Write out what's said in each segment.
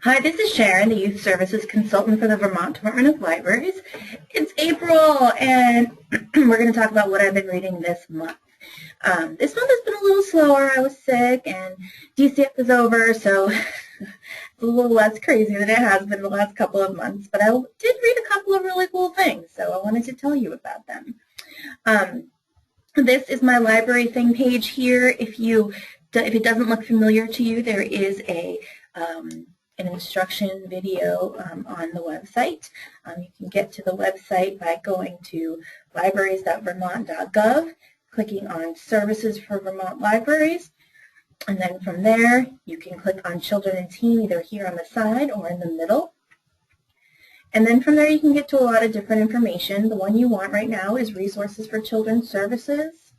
Hi, this is Sharon, the Youth Services Consultant for the Vermont Department of Libraries. It's April, and we're going to talk about what I've been reading this month. This month has been a little slower. I was sick, and DCF is over, so it's a little less crazy than it has been the last couple of months. But I did read a couple of really cool things, so I wanted to tell you about them. This is my library thing page here. If it doesn't look familiar to you, there is an instruction video on the website. You can get to the website by going to libraries.vermont.gov, clicking on Services for Vermont Libraries, and then from there you can click on Children and Teen either here on the side or in the middle. And then from there you can get to a lot of different information. The one you want right now is Resources for Children's Services.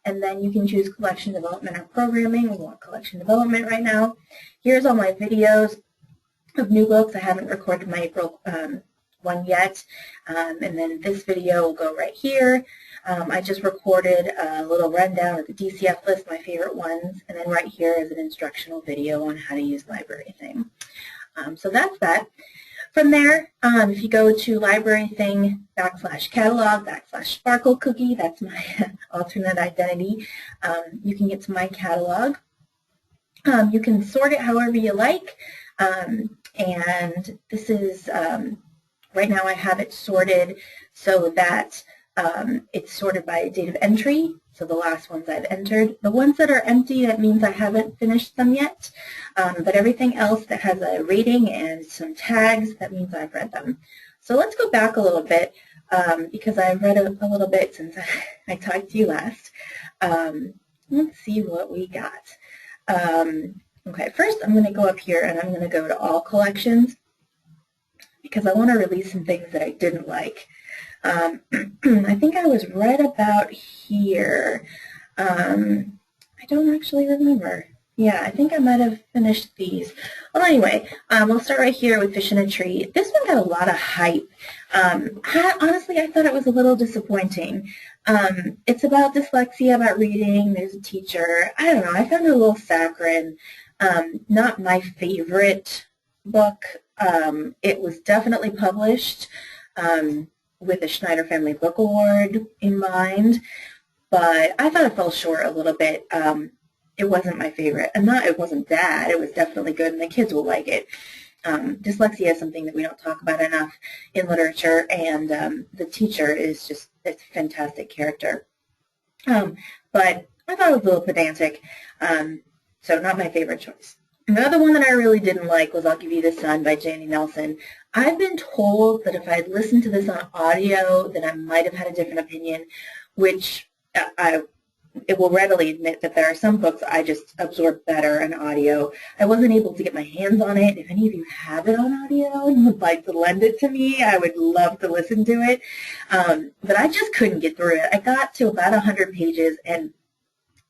And then you can choose collection development or programming. We want collection development right now. Here's all my videos of new books. I haven't recorded my April one yet. And then this video will go right here. I just recorded a little rundown of the DCF list, my favorite ones. And then right here is an instructional video on how to use Library Thing. So that's that. From there, if you go to librarything.catalog/sparkle cookie, that's my alternate identity, you can get to my catalog. You can sort it however you like, and this is, right now I have it sorted so that it's sorted by date of entry. So the last ones I've entered. The ones that are empty, that means I haven't finished them yet. But everything else that has a rating and some tags, that means I've read them. So let's go back a little bit because I've read a little bit since I talked to you last. Let's see what we got. Okay, first I'm going to go up here and I'm going to go to all collections because I want to release some things that I didn't like. I think I was right about here. I don't actually remember. Yeah, I think I might have finished these. Well, anyway, we'll start right here with Fish in a Tree. This one got a lot of hype. Honestly, I thought it was a little disappointing. It's about dyslexia, about reading. There's a teacher. I don't know. I found it a little saccharine. Not my favorite book. It was definitely published with the Schneider Family Book Award in mind, but I thought it fell short a little bit. It wasn't my favorite. And it wasn't bad. It was definitely good, and the kids will like it. Dyslexia is something that we don't talk about enough in literature, and the teacher is just a fantastic character. But I thought it was a little pedantic, so not my favorite choice. The other one that I really didn't like was I'll Give You the Sun by Janie Nelson. I've been told that if I had listened to this on audio, then I might have had a different opinion, which it will readily admit that there are some books I just absorb better in audio. I wasn't able to get my hands on it. If any of you have it on audio and would like to lend it to me, I would love to listen to it. But I just couldn't get through it. I got to about 100 pages and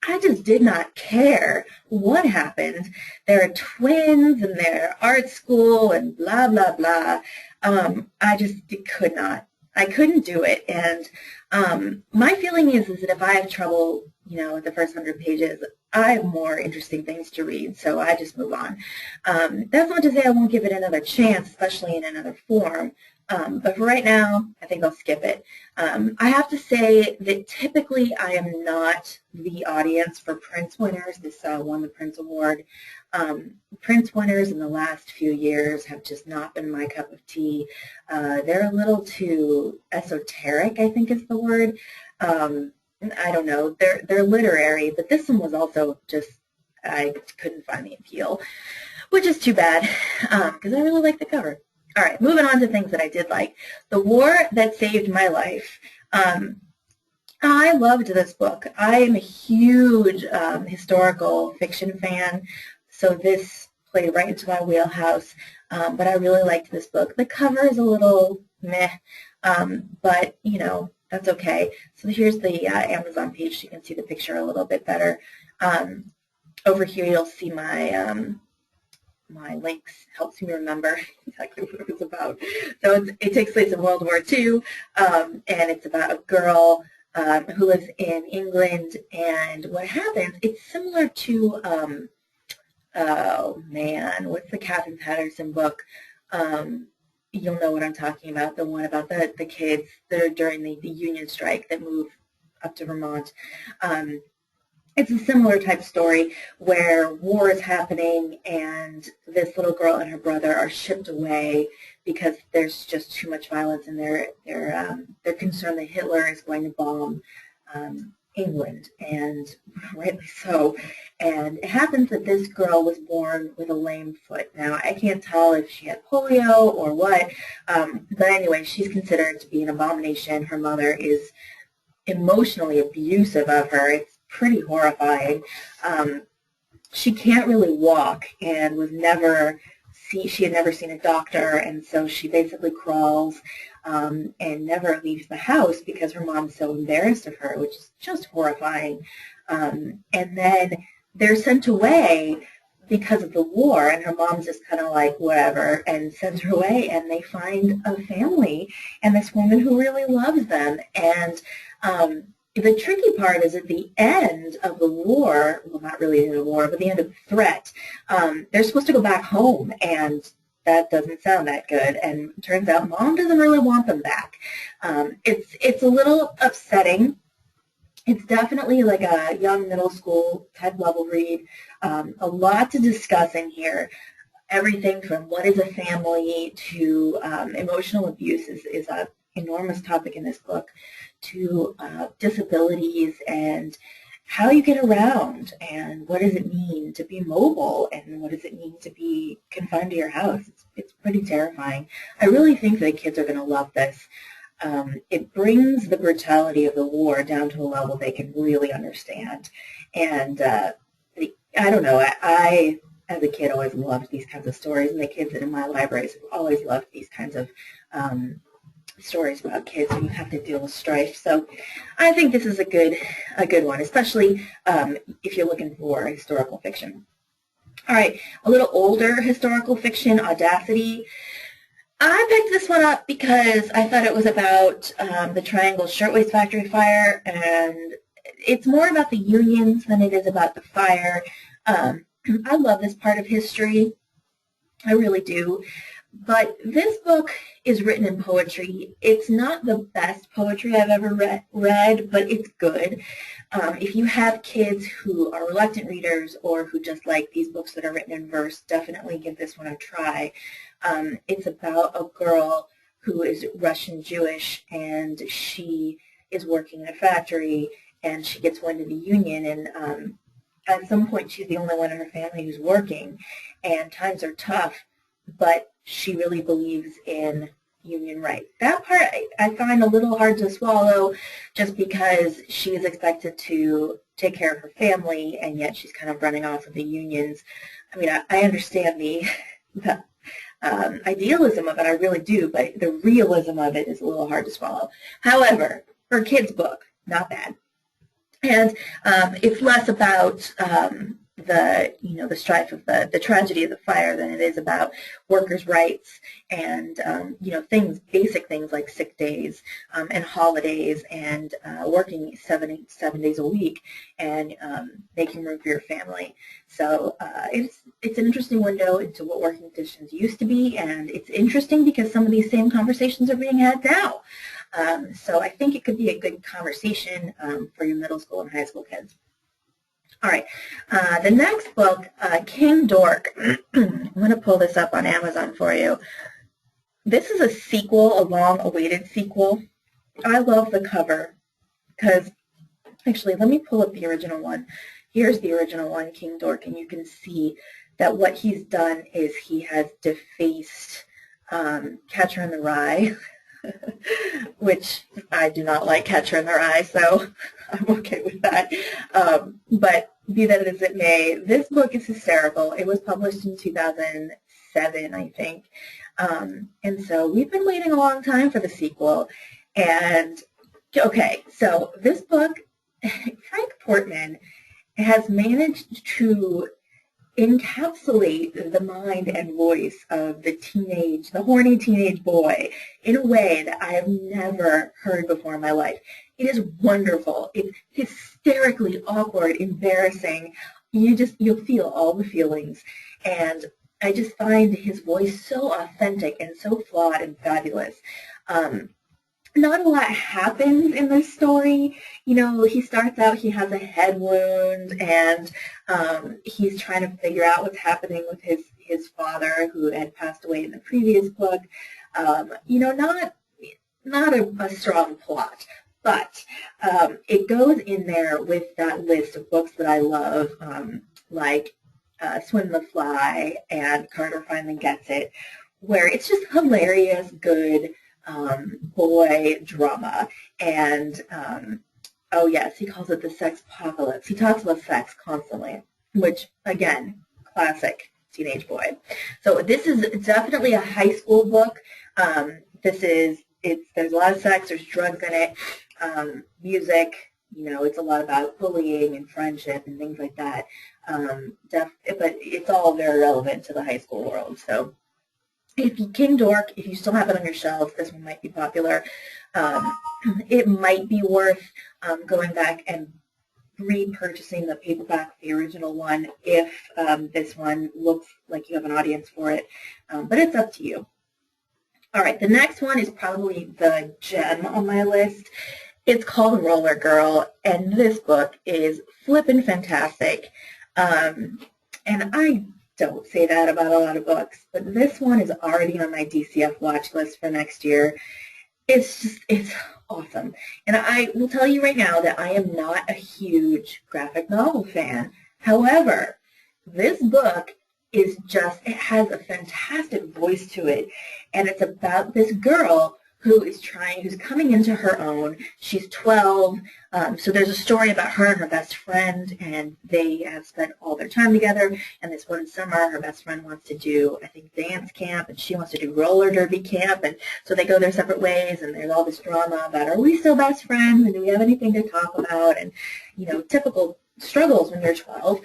I just did not care what happened. They're twins and they're art school and blah, blah, blah. I just could not. I couldn't do it. And my feeling is that if I have trouble, with the first 100 pages, I have more interesting things to read, so I just move on. That's not to say I won't give it another chance, especially in another form. But for right now, I think I'll skip it. I have to say that typically I am not the audience for Prince winners. This won the Prince Award. Prince winners in the last few years have just not been my cup of tea. They're a little too esoteric, I think is the word. I don't know. They're literary, but this one was also just, I couldn't find the appeal, which is too bad because I really like the cover. All right, moving on to things that I did like. The War That Saved My Life. I loved this book. I am a huge historical fiction fan, so this played right into my wheelhouse, but I really liked this book. The cover is a little meh, but, that's okay. So here's the Amazon page so you can see the picture a little bit better. Over here you'll see my my links, helps me remember exactly what it was about. So it takes place in World War II, and it's about a girl who lives in England, and what happens, it's similar to oh man, what's the Catherine Patterson book? You'll know what I'm talking about, the one about the kids that are during the union strike that move up to Vermont. It's a similar type story where war is happening and this little girl and her brother are shipped away because there's just too much violence, and they're concerned that Hitler is going to bomb England, and rightly so. And it happens that this girl was born with a lame foot. Now, I can't tell if she had polio or what, but anyway, she's considered to be an abomination. Her mother is emotionally abusive of her. It's pretty horrifying. She can't really walk and she had never seen a doctor, and so she basically crawls and never leaves the house because her mom's so embarrassed of her, which is just horrifying. And then they're sent away because of the war, and her mom's just kind of like, whatever, and sends her away, and they find a family and this woman who really loves them. And the tricky part is at the end of the war, well, not really the end of the war, but the end of the threat, they're supposed to go back home, and that doesn't sound that good. And it turns out mom doesn't really want them back. It's a little upsetting. It's definitely like a young middle school type level read. A lot to discuss in here. Everything from what is a family to emotional abuse is an enormous topic in this book, to disabilities and how you get around, and what does it mean to be mobile, and what does it mean to be confined to your house. It's pretty terrifying. I really think that kids are going to love this. It brings the brutality of the war down to a level they can really understand. And I don't know, I as a kid always loved these kinds of stories, and the kids in my libraries have always loved these kinds of stories about kids who have to deal with strife. So I think this is a good one, especially if you're looking for historical fiction. All right, a little older historical fiction, Audacity. I picked this one up because I thought it was about the Triangle Shirtwaist Factory fire, and it's more about the unions than it is about the fire. I love this part of history. I really do. But this book is written in poetry. It's not the best poetry I've ever read, but it's good. If you have kids who are reluctant readers or who just like these books that are written in verse, definitely give this one a try. It's about a girl who is Russian Jewish, and she is working in a factory, and she gets wind of the union, and at some point she's the only one in her family who's working, and times are tough, but she really believes in union rights. That part I find a little hard to swallow, just because she is expected to take care of her family, and yet she's kind of running off of the unions. I mean, I understand the idealism of it, I really do, but the realism of it is a little hard to swallow. However, for a kid's book, not bad. And it's less about the strife of the tragedy of the fire than it is about workers' rights and basic things like sick days and holidays and working seven days a week and making room for your family. So it's an interesting window into what working conditions used to be, and it's interesting because some of these same conversations are being had now. So I think it could be a good conversation for your middle school and high school kids. All right, the next book, King Dork. I'm going to pull this up on Amazon for you. This is a sequel, a long-awaited sequel. I love the cover because, actually, let me pull up the original one. Here's the original one, King Dork, and you can see that what he's done is he has defaced Catcher in the Rye, which I do not like Catcher in the Rye, so I'm okay with that. But be that as it may, this book is hysterical. It was published in 2007, I think. And so we've been waiting a long time for the sequel. And, okay, so this book, Frank Portman has managed to encapsulate the mind and voice of the horny teenage boy in a way that I have never heard before in my life. It is wonderful. It's hysterically awkward, embarrassing, you'll feel all the feelings. And I just find his voice so authentic and so flawed and fabulous. Not a lot happens in this story. You know, he starts out, he has a head wound, and he's trying to figure out what's happening with his father, who had passed away in the previous book. You know, not a strong plot, but it goes in there with that list of books that I love, like Swim the Fly and Carter Finally Gets It, where it's just hilarious, good boy drama. And oh yes, he calls it the sex apocalypse. He talks about sex constantly, which again, classic teenage boy. So this is definitely a high school book. There's a lot of sex, there's drugs in it, music, you know, it's a lot about bullying and friendship and things like that. But it's all very relevant to the high school world. So if you King Dork, if you still have it on your shelves, this one might be popular. It might be worth going back and repurchasing the paperback, the original one, if this one looks like you have an audience for it. But it's up to you. All right, the next one is probably the gem on my list. It's called Roller Girl, and this book is flippin' fantastic. And I don't say that about a lot of books, but this one is already on my DCF watch list for next year. It's awesome. And I will tell you right now that I am not a huge graphic novel fan. However, this book is it has a fantastic voice to it, and it's about this girl who's coming into her own. She's 12, so there's a story about her and her best friend, and they have spent all their time together, and this one summer her best friend wants to do, I think, dance camp, and she wants to do roller derby camp, and so they go their separate ways, and there's all this drama about, are we still best friends, and do we have anything to talk about, and, you know, typical struggles when you're 12.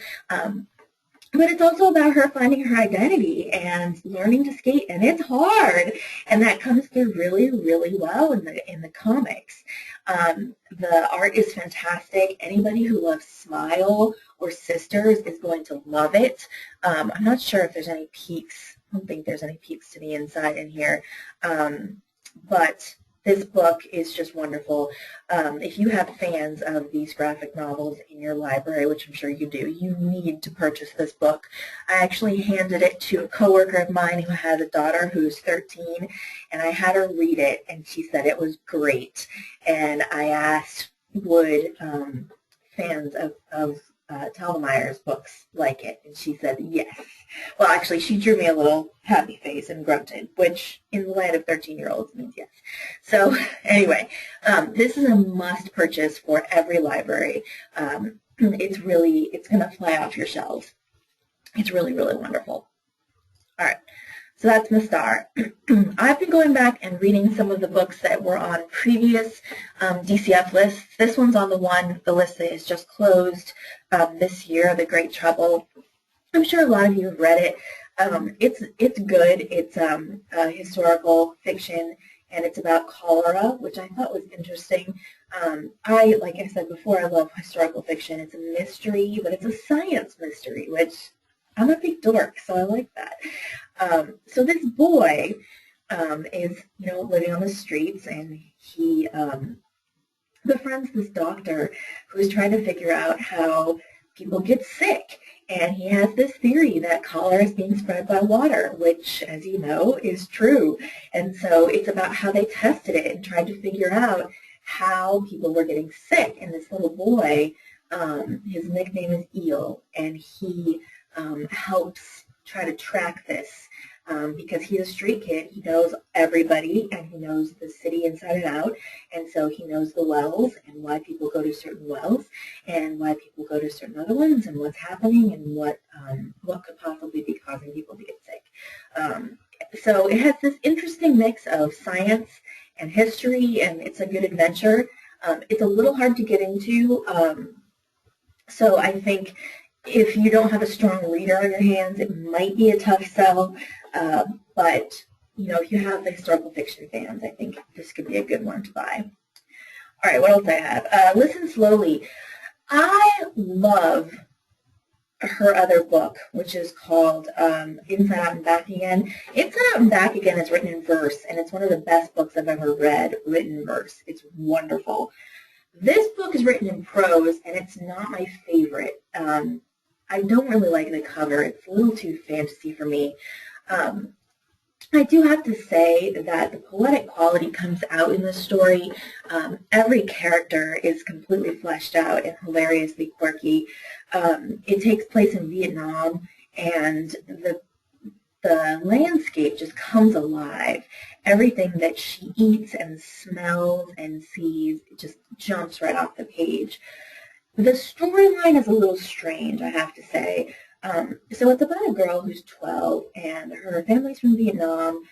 But it's also about her finding her identity and learning to skate, and it's hard, and that comes through really, really well in the comics. The art is fantastic. Anybody who loves Smile or Sisters is going to love it. I'm not sure if there's any peaks. I don't think there's any peaks to the inside in here, but this book is just wonderful. If you have fans of these graphic novels in your library, which I'm sure you do, you need to purchase this book. I actually handed it to a coworker of mine who has a daughter who's 13, and I had her read it, and she said it was great. And I asked, would fans of Talmeyer's books like it? And she said yes. Well, actually, she drew me a little happy face and grunted, which in the land of 13-year-olds means yes. So anyway, this is a must purchase for every library. It's going to fly off your shelves. It's really, really wonderful. All right. So that's my star. I've been going back and reading some of the books that were on previous DCF lists. This one's on the list that is just closed this year, The Great Trouble. I'm sure a lot of you have read it. It's good. It's historical fiction, and it's about cholera, which I thought was interesting. Like I said before, I love historical fiction. It's a mystery, but it's a science mystery, which I'm a big dork, so I like that. So this boy is, you know, living on the streets, and he befriends this doctor who's trying to figure out how people get sick. And he has this theory that cholera is being spread by water, which, as you know, is true. And so it's about how they tested it and tried to figure out how people were getting sick. And this little boy, his nickname is Eel, and he helps try to track this because he's a street kid. He knows everybody, and he knows the city inside and out, and so he knows the wells and why people go to certain wells and why people go to certain other ones and what's happening and what could possibly be causing people to get sick. So it has this interesting mix of science and history, and it's a good adventure. It's a little hard to get into, so I think if you don't have a strong reader on your hands, it might be a tough sell, but you know, if you have the historical fiction fans, I think this could be a good one to buy. All right, what else I have? Listen Slowly. I love her other book, which is called Inside Out and Back Again. Inside Out and Back Again is written in verse, and it's one of the best books I've ever read written in verse. It's wonderful. This book is written in prose, and it's not my favorite. I don't really like the cover. It's a little too fantasy for me. I do have to say that the poetic quality comes out in the story. Every character is completely fleshed out and hilariously quirky. It takes place in Vietnam, and the landscape just comes alive. Everything that she eats and smells and sees just jumps right off the page. The storyline is a little strange, I have to say. So it's about a girl who's 12, and her family's from Vietnam.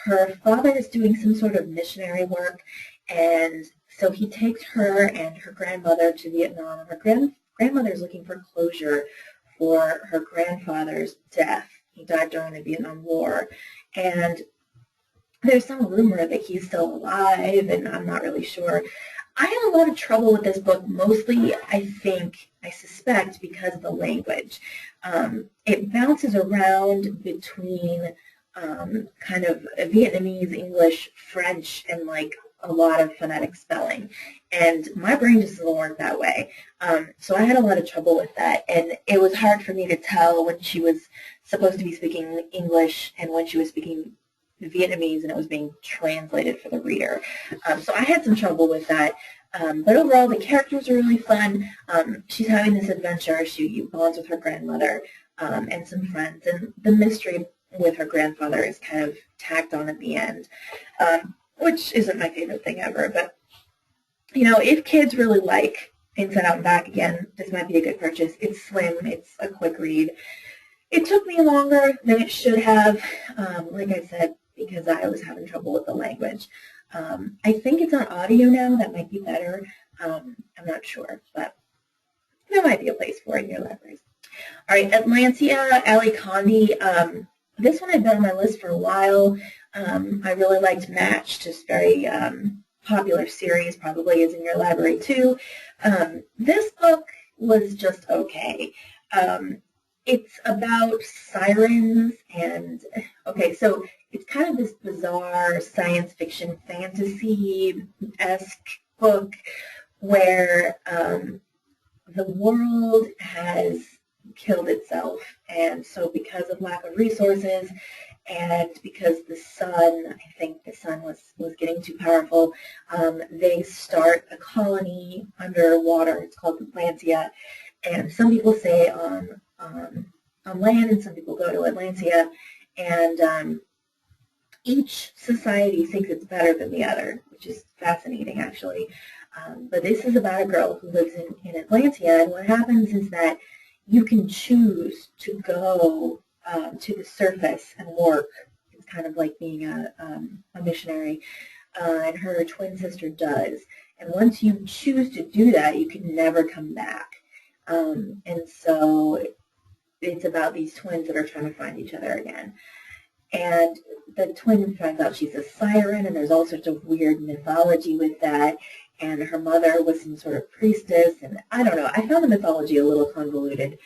Her father is doing some sort of missionary work, and so he takes her and her grandmother to Vietnam. Her grandmother is looking for closure for her grandfather's death. He died during the Vietnam War, and there's some rumor that he's still alive, and I'm not really sure. I had a lot of trouble with this book, mostly, I suspect, because of the language. It bounces around between kind of Vietnamese, English, French, and like a lot of phonetic spelling. And my brain just doesn't work that way. So I had a lot of trouble with that. And it was hard for me to tell when she was supposed to be speaking English and when she was speaking Vietnamese and it was being translated for the reader. So I had some trouble with that. But overall, the characters are really fun. She's having this adventure. She bonds with her grandmother and some friends. And the mystery with her grandfather is kind of tacked on at the end, which isn't my favorite thing ever. But, you know, if kids really like Inside Out and Back Again, this might be a good purchase. It's slim. It's a quick read. It took me longer than it should have, like I said, because I was having trouble with the language. I think it's on audio now. That might be better. I'm not sure, but there might be a place for it in your libraries. All right, Atlantia, Ali Condi. This one had been on my list for a while. I really liked Match, just very popular series, probably is in your library too. This book was just okay. It's about sirens and, okay, so it's kind of this bizarre science fiction fantasy-esque book where the world has killed itself. And so because of lack of resources and because the sun, I think the sun was getting too powerful, they start a colony underwater. It's called Atlantia. And some people say on land, and some people go to Atlantia, and each society thinks it's better than the other, which is fascinating, actually. But this is about a girl who lives in Atlantia, and what happens is that you can choose to go to the surface and work. It's kind of like being a missionary, and her twin sister does. And once you choose to do that, you can never come back. And so it's about these twins that are trying to find each other again. And the twin finds out she's a siren, and there's all sorts of weird mythology with that. And her mother was some sort of priestess, and I don't know. I found the mythology a little convoluted.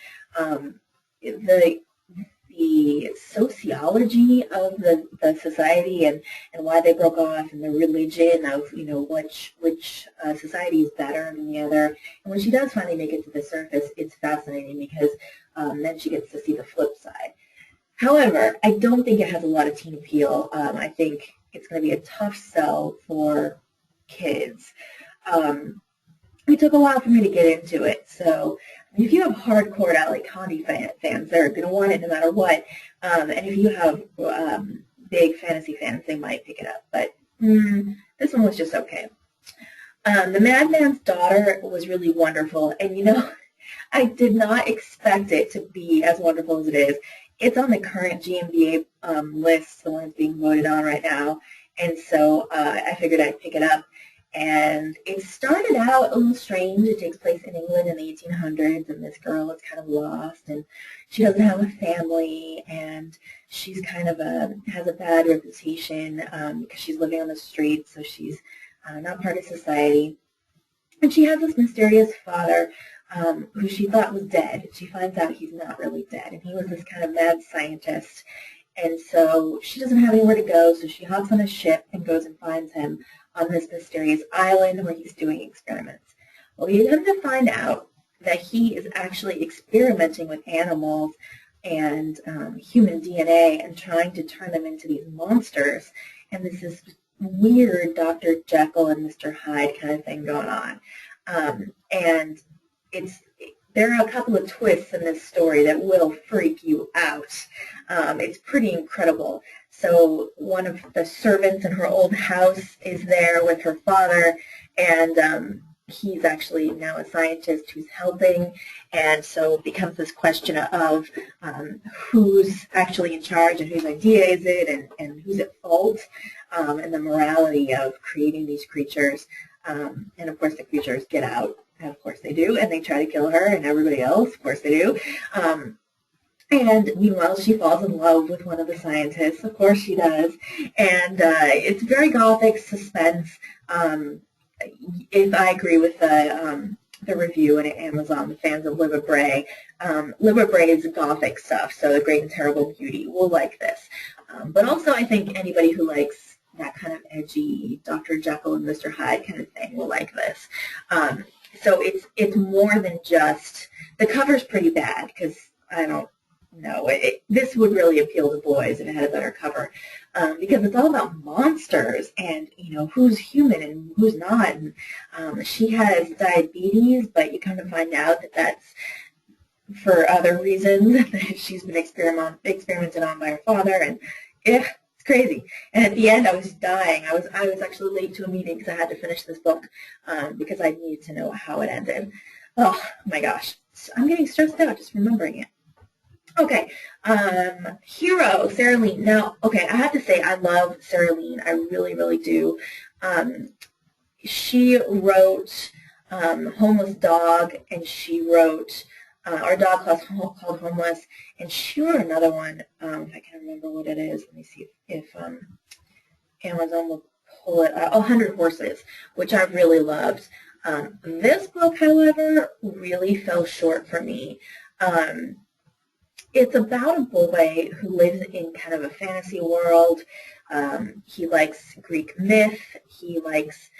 The sociology of the society and why they broke off, and the religion of, you know, which society is better than the other. And when she does finally make it to the surface, it's fascinating because then she gets to see the flip side. However, I don't think it has a lot of teen appeal. I think it's going to be a tough sell for kids. It took a while for me to get into it, so if you have hardcore Ali Condi fans, they're going to want it no matter what. And if you have big fantasy fans, they might pick it up. But this one was just okay. The Madman's Daughter was really wonderful. And, you know, I did not expect it to be as wonderful as it is. It's on the current GMBA list, the one that's being voted on right now. And so I figured I'd pick it up. And it started out a little strange. It takes place in England in the 1800s, and this girl is kind of lost, and she doesn't have a family, and she's kind of has a bad reputation because she's living on the streets, so she's not part of society. And she has this mysterious father who she thought was dead. She finds out he's not really dead, and he was this kind of mad scientist. And so she doesn't have anywhere to go, so she hops on a ship and goes and finds him on this mysterious island where he's doing experiments. Well, we come to find out that he is actually experimenting with animals and human DNA and trying to turn them into these monsters. And this is weird Dr. Jekyll and Mr. Hyde kind of thing going on. And there are a couple of twists in this story that will freak you out. It's pretty incredible. So one of the servants in her old house is there with her father, and he's actually now a scientist who's helping, and so it becomes this question of who's actually in charge and whose idea is it, and who's at fault, and the morality of creating these creatures. And of course the creatures get out, and of course they do, and they try to kill her and everybody else, of course they do. And meanwhile, she falls in love with one of the scientists. Of course she does. And it's very gothic suspense. If I agree with the review on Amazon, the fans of Liva Bray, Liva Bray is gothic stuff, so The Great and Terrible Beauty will like this. But also I think anybody who likes that kind of edgy Dr. Jekyll and Mr. Hyde kind of thing will like this. So it's more than just, the cover's pretty bad, because I don't know, this would really appeal to boys if it had a better cover, because it's all about monsters and, you know, who's human and who's not. And she has diabetes, but you come to find out that that's for other reasons. She's been experimented on by her father, and it's crazy. And at the end, I was dying. I was actually late to a meeting because I had to finish this book because I needed to know how it ended. Oh my gosh, I'm getting stressed out just remembering it. Okay, Hero, Sarah Lean. Now, okay, I have to say I love Sarah Lean. I really, really do. She wrote Homeless Dog, and she wrote Our Dog Called Homeless, and she wrote another one, if I can remember what it is. Let me see if Amazon will pull it up. 100 Horses, which I really loved. This book, however, really fell short for me. It's about a boy who lives in kind of a fantasy world. He likes Greek myth, he likes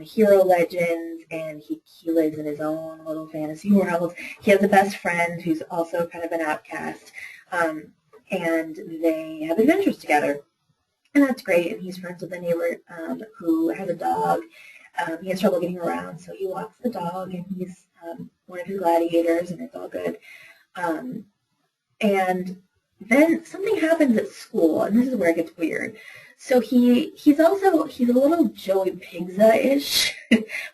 hero legends, and he lives in his own little fantasy world. He has a best friend who's also kind of an outcast, and they have adventures together. And that's great, and he's friends with a neighbor who has a dog. He has trouble getting around, so he walks the dog, and he's one of his gladiators, and it's all good. And then something happens at school, and this is where it gets weird. So he's a little Joey Pigza-ish,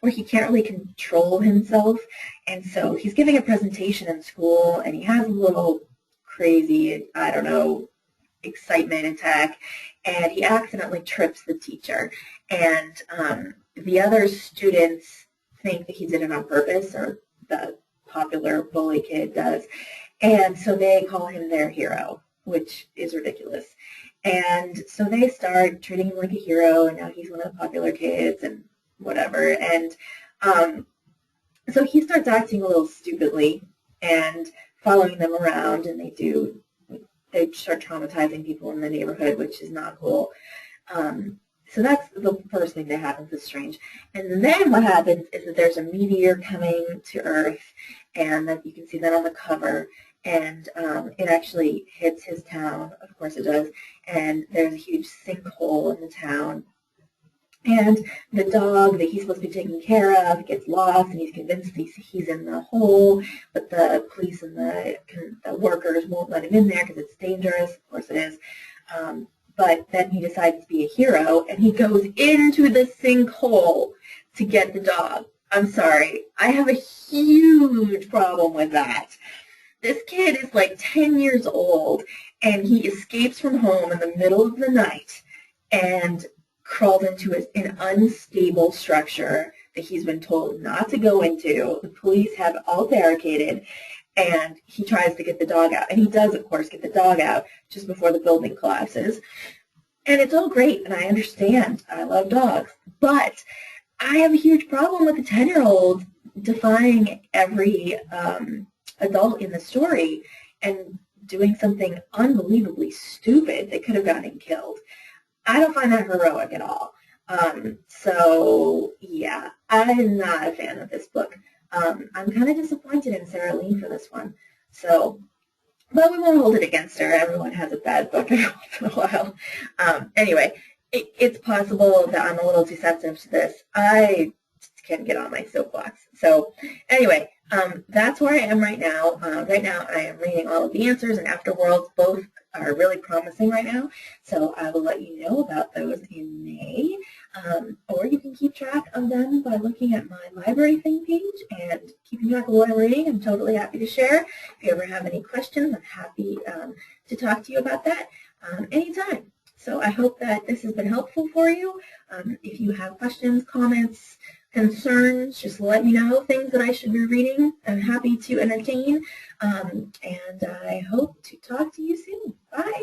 where he can't really control himself. And so he's giving a presentation in school, and he has a little crazy, I don't know, excitement attack, and he accidentally trips the teacher. And the other students think that he did it on purpose, or the popular bully kid does. And so they call him their hero, which is ridiculous. And so they start treating him like a hero, and now he's one of the popular kids and whatever. And so he starts acting a little stupidly and following them around, and they start traumatizing people in the neighborhood, which is not cool. So that's the first thing that happens that's strange. And then what happens is that there's a meteor coming to Earth, and that you can see that on the cover. And it actually hits his town, of course it does, and there's a huge sinkhole in the town. And the dog that he's supposed to be taking care of gets lost, and he's convinced he's in the hole, but the police and the workers won't let him in there because it's dangerous. Of course it is. But then he decides to be a hero, and he goes into the sinkhole to get the dog. I'm sorry, I have a huge problem with that. This kid is like 10 years old, and he escapes from home in the middle of the night and crawls into an unstable structure that he's been told not to go into. The police have all barricaded, and he tries to get the dog out. And he does, of course, get the dog out just before the building collapses. And it's all great, and I understand. I love dogs. But I have a huge problem with a 10-year-old defying every adult in the story and doing something unbelievably stupid that could have gotten him killed. I don't find that heroic at all. So, yeah, I'm not a fan of this book. I'm kind of disappointed in Sarah Lee for this one. So, but we won't hold it against her. Everyone has a bad book every once in a while. Anyway, it's possible that I'm a little too sensitive to this. I can get on my soapbox. So anyway, that's where I am right now. Right now I am reading all of the answers and Afterworlds. Both are really promising right now. So I will let you know about those in May. Or you can keep track of them by looking at my library thing page and keeping track of what I'm reading. I'm totally happy to share. If you ever have any questions, I'm happy to talk to you about that anytime. So I hope that this has been helpful for you. If you have questions, comments, concerns, just let me know, things that I should be reading. I'm happy to entertain, and I hope to talk to you soon. Bye.